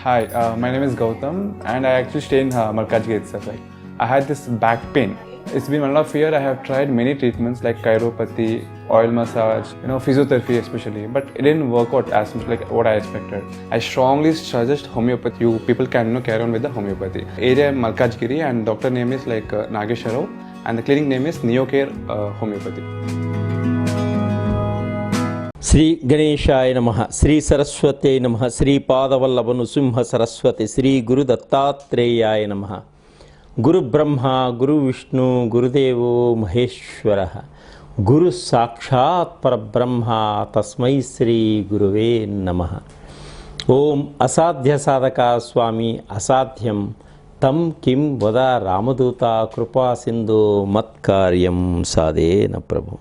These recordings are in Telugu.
Hi, my name is Gautam, and I actually stay in Malkajgiri itself. Like, I had this back pain. It's been 1.5 years. I have tried many treatments like chiropathy, oil massage, physiotherapy especially, but it didn't work out as much like what I expected. I strongly suggest homeopathy. You people can carry on with the homeopathy. Area Malkajgiri, and doctor name is like Nageshwar Rao, and the clinic name is Neocare Homeopathy. Shri గణేశాయ నమః, శ్రీ సరస్వతే నమః, శ్రీ పాదవల్లభ నృసింహ సరస్వతి, శ్రీ గురు దత్తాత్రేయాయ నమః. గురు బ్రహ్మ గురు విష్ణు గురుదేవో మహేశ్వర, గురు సాక్షాత్ పరబ్రహ్మ, తస్మై శ్రీ గురువే నమః. ఓం అసాధ్య సాధక స్వామి అసాధ్యం తం కిం వద రామదూత కృపా సింధో మత్కార్యం సాధేన ప్రభు.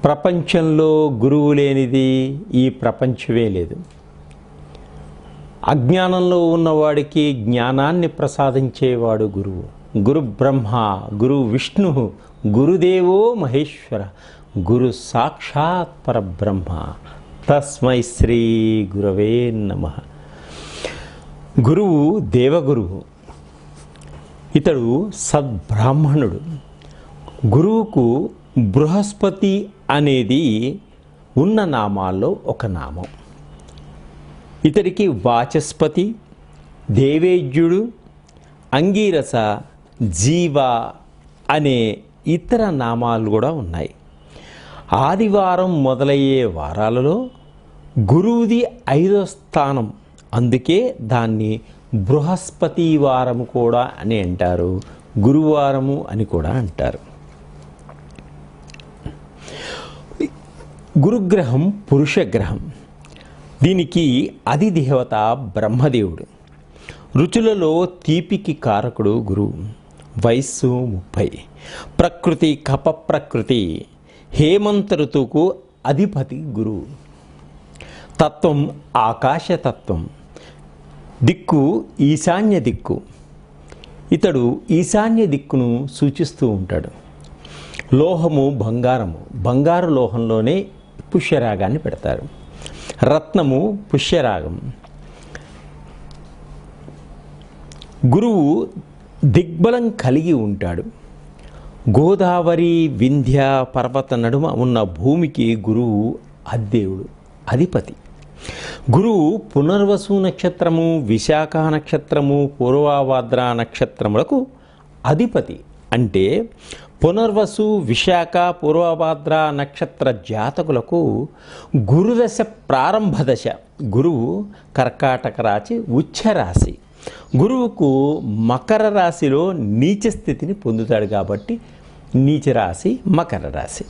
ప్రపంచంలో గురువు లేనిది ఈ ప్రపంచమే లేదు. అజ్ఞానంలో ఉన్నవాడికి జ్ఞానాన్ని ప్రసాదించేవాడు గురువు. గురు బ్రహ్మ గురు విష్ణు గురుదేవో మహేశ్వర, గురు సాక్షాత్ పరబ్రహ్మ, తస్మై శ్రీ గురవే నమః. గురువు దేవగురువు, ఇతడు సద్బ్రాహ్మణుడు. గురువుకు బృహస్పతి అనేది ఉన్న నామాల్లో ఒక నామం. ఇతడికి వాచస్పతి, దేవేజ్యుడు, అంగీరస, జీవ అనే ఇతర నామాలు కూడా ఉన్నాయి. ఆదివారం మొదలయ్యే వారాలలో గురువుది 5వ స్థానం, అందుకే దాన్ని బృహస్పతి వారము కూడా అని అంటారు, గురువారము అని కూడా అంటారు. గురుగ్రహం పురుషగ్రహం. దీనికి అధిదేవత బ్రహ్మదేవుడు. రుచులలో తీపికి కారకుడు గురువు. వయస్సు 30. ప్రకృతి కప ప్రకృతి, హేమంత ఋతువుకు అధిపతి గురువు. తత్వం ఆకాశతత్వం. దిక్కు ఈశాన్య దిక్కు. ఇతడు ఈశాన్య దిక్కును సూచిస్తూ ఉంటాడు. లోహము బంగారము, బంగారు లోహంలోనే పుష్యరాగాన్ని పెడతారు. రత్నము పుష్యరాగం. గురువు దిగ్బలం కలిగి ఉంటాడు. గోదావరి వింధ్య పర్వత నడుమ ఉన్న భూమికి గురువు అధిదేవుడు, అధిపతి. గురువు పునర్వసు నక్షత్రము, విశాఖ నక్షత్రము, పూర్వభాద్ర నక్షత్రములకు అధిపతి. అంటే పునర్వసు, విశాఖ, పూర్వభాద్ర నక్షత్ర జాతకులకు గురుదశ ప్రారంభ దశ. గురువు కర్కాటక రాశి ఉచ్చరాశి. గురువుకు మకర రాశిలో నీచ స్థితిని పొందుతాడు కాబట్టి నీచరాశి మకర రాశి.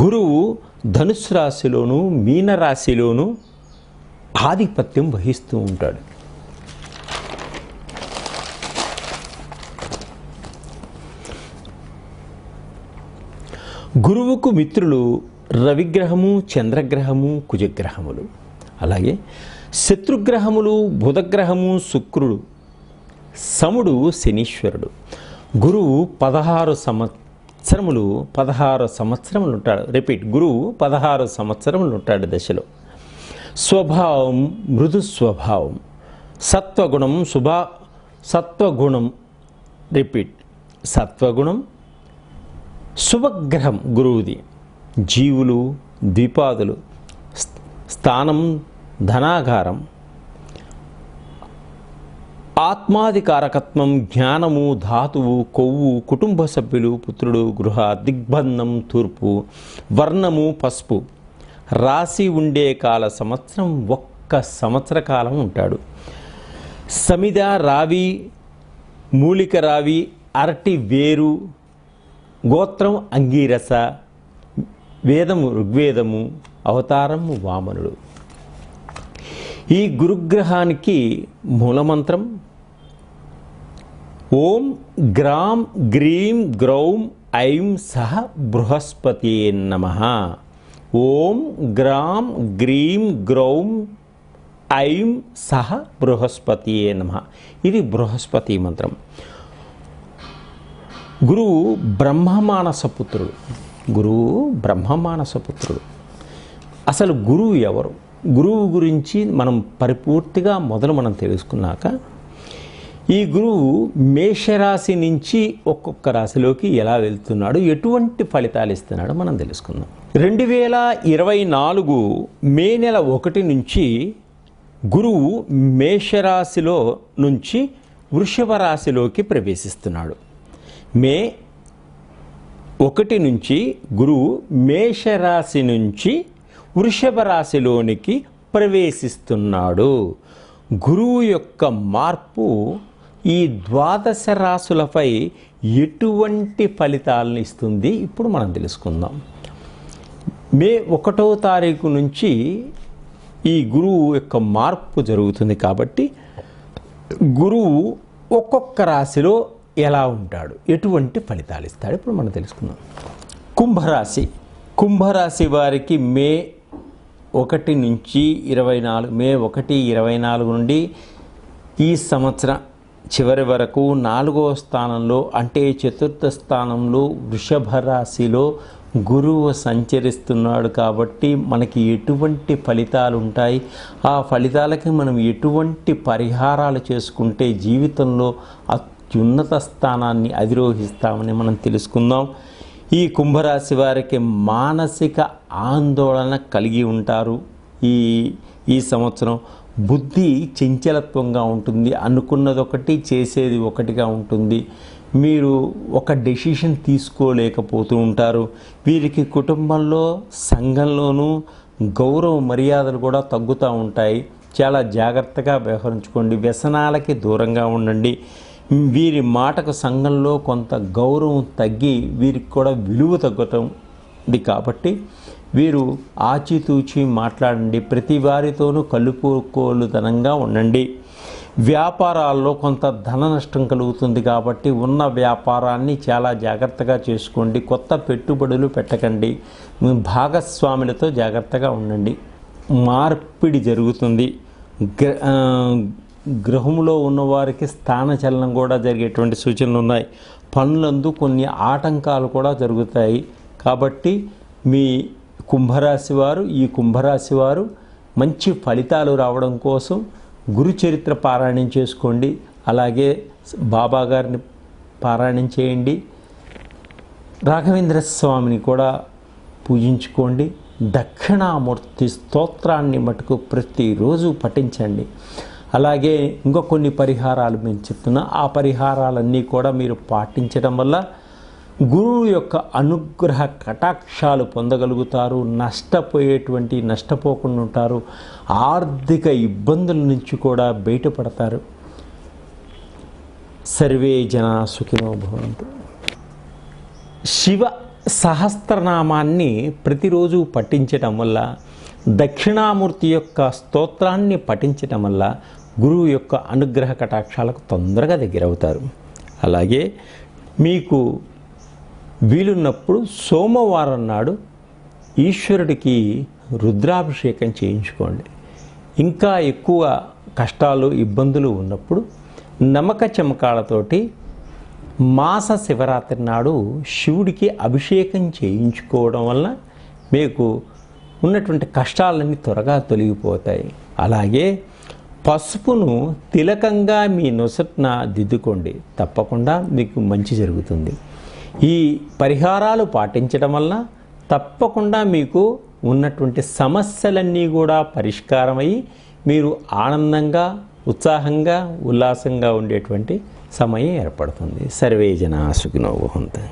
గురువు ధనుస్సు రాశిలోను మీనరాశిలోను ఆధిపత్యం వహిస్తూ ఉంటాడు. గురువుకు మిత్రులు రవిగ్రహము, చంద్రగ్రహము, కుజగ్రహములు. అలాగే శత్రుగ్రహములు బుధగ్రహము, శుక్రుడు, సముడు, శనీశ్వరుడు. గురువు 16 సంవత్సరములు ఉంటాడు. గురువు 16 సంవత్సరములు ఉంటాడు దశలో. స్వభావం మృదు స్వభావం. సత్వగుణం సత్వగుణం శుభగ్రహం గురువుది. జీవులు, ద్విపాదులు. స్థానం ధనాగారం. ఆత్మాధికారకత్వం, జ్ఞానము, ధాతువు, కొవ్వు, కుటుంబ సభ్యులు, పుత్రుడు, గృహ, దిగ్బంధం తూర్పు, వర్ణము పసుపు. రాశి ఉండే కాల సంవత్సరం 1 సంవత్సర కాలం ఉంటాడు. సమిద రావి, మూలిక రావి, అరటి వేరు. గోత్రం అంగీరస. వేదము ఋగ్వేదము. అవతారము వామనుడు. ఈ గురుగ్రహానికి మూలమంత్రం ఓం గ్రాం గ్రీం గ్రౌం ఐం సహ బృహస్పతి నమః. ఓం గ్రాం గ్రీం గ్రౌం ఐం సహ బృహస్పతి నమః. ఇది బృహస్పతి మంత్రం. గురువు బ్రహ్మమానసపుత్రుడు. అసలు గురువు ఎవరు? గురువు గురించి మనం పరిపూర్తిగా మనం తెలుసుకున్నాక ఈ గురువు మేషరాశి నుంచి ఒక్కొక్క రాశిలోకి ఎలా వెళ్తున్నాడు, ఎటువంటి ఫలితాలు ఇస్తున్నాడో మనం తెలుసుకుందాం. 2024 మే నెల 1 నుంచి గురువు మేషరాశిలో నుంచి వృషభ రాశిలోకి ప్రవేశిస్తున్నాడు. మే 1 నుంచి గురువు మేషరాశి నుంచి వృషభ రాశిలోనికి ప్రవేశిస్తున్నాడు. గురువు యొక్క మార్పు ఈ ద్వాదశ రాశులపై ఎటువంటి ఫలితాలను ఇస్తుంది ఇప్పుడు మనం తెలుసుకుందాం. మే 1వ తారీఖు నుంచి ఈ గురువు యొక్క మార్పు జరుగుతుంది కాబట్టి గురువు ఒక్కొక్క రాశిలో ఎలా ఉంటాడు, ఎటువంటి ఫలితాలు ఇస్తాడు ఇప్పుడు మనం తెలుసుకుందాం. కుంభరాశి. కుంభరాశి వారికి మే 1 నుంచి 24 మే 1, 24 నుండి ఈ సంవత్సరం చివరి వరకు 4వ స్థానంలో అంటే చతుర్థ స్థానంలో వృషభ రాశిలో గురువు సంచరిస్తున్నాడు కాబట్టి మనకి ఎటువంటి ఫలితాలు ఉంటాయి, ఆ ఫలితాలకి మనం ఎటువంటి పరిహారాలు చేసుకుంటే జీవితంలో అత్యున్నత స్థానాన్ని అధిరోహిస్తామని మనం తెలుసుకుందాం. ఈ కుంభరాశి వారికి మానసిక ఆందోళన కలిగి ఉంటారు. ఈ సంవత్సరం బుద్ధి చంచలత్వంగా ఉంటుంది, అనుకున్నది ఒకటి చేసేది ఒకటిగా ఉంటుంది. మీరు ఒక డెసిషన్ తీసుకోలేకపోతూ ఉంటారు. వీరికి కుటుంబంలో సంఘంలోనూ గౌరవ మర్యాదలు కూడా తగ్గుతూ ఉంటాయి. చాలా జాగ్రత్తగా వ్యవహరించుకోండి. వ్యసనాలకి దూరంగా ఉండండి. వీరి మాటకు సంఘంలో కొంత గౌరవం తగ్గి వీరికి కూడా విలువ తగ్గుతుంది కాబట్టి వీరు ఆచితూచి మాట్లాడండి. ప్రతి వారితోనూ కలుపుకోలుతనంగా ఉండండి. వ్యాపారాల్లో కొంత ధన నష్టం కలుగుతుంది కాబట్టి ఉన్న వ్యాపారాన్ని చాలా జాగ్రత్తగా చేసుకోండి. కొత్త పెట్టుబడులు పెట్టకండి. భాగస్వాములతో జాగ్రత్తగా ఉండండి. మార్పిడి జరుగుతుంది. గృహంలో ఉన్నవారికి స్థానచలనం కూడా జరిగేటువంటి సూచనలు ఉన్నాయి. పనులందు కొన్ని ఆటంకాలు కూడా జరుగుతాయి కాబట్టి మీ ఈ కుంభరాశి వారు మంచి ఫలితాలు రావడం కోసం గురు చరిత్ర పారాయణం చేసుకోండి. అలాగే బాబా గారిని పారాయణం చేయండి. రాఘవేంద్ర స్వామిని కూడా పూజించుకోండి. దక్షిణామూర్తి స్తోత్రాన్ని మటుకు ప్రతిరోజు పఠించండి. అలాగే ఇంకా కొన్ని పరిహారాలు మేము చెప్తున్నా, ఆ పరిహారాలన్నీ కూడా మీరు పాటించడం వల్ల గురువు యొక్క అనుగ్రహ కటాక్షాలు పొందగలుగుతారు. నష్టపోకుండా ఉంటారు. ఆర్థిక ఇబ్బందుల నుంచి కూడా బయటపడతారు. సర్వే జనా సుఖినో భవంతు. శివ సహస్రనామాన్ని ప్రతిరోజు పఠించటం వల్ల, దక్షిణామూర్తి యొక్క స్తోత్రాన్ని పఠించటం వల్ల గురువు యొక్క అనుగ్రహ కటాక్షాలకు తొందరగా దగ్గరవుతారు. అలాగే మీకు వీలున్నప్పుడు సోమవారం నాడు ఈశ్వరుడికి రుద్రాభిషేకం చేయించుకోండి. ఇంకా ఎక్కువ కష్టాలు ఇబ్బందులు ఉన్నప్పుడు నమక చెమకాలతోటి మాస శివరాత్రి నాడు శివుడికి అభిషేకం చేయించుకోవడం వల్ల మీకు ఉన్నటువంటి కష్టాలన్నీ త్వరగా తొలగిపోతాయి. అలాగే పసుపును తిలకంగా మీ నొసట్న దిద్దుకోండి. తప్పకుండా మీకు మంచి జరుగుతుంది. ఈ పరిహారాలు పాటించడం వల్ల తప్పకుండా మీకు ఉన్నటువంటి సమస్యలన్నీ కూడా పరిష్కారమై మీరు ఆనందంగా, ఉత్సాహంగా, ఉల్లాసంగా ఉండేటువంటి సమయం ఏర్పడుతుంది. సర్వే జనా సుఖినో భవంతు.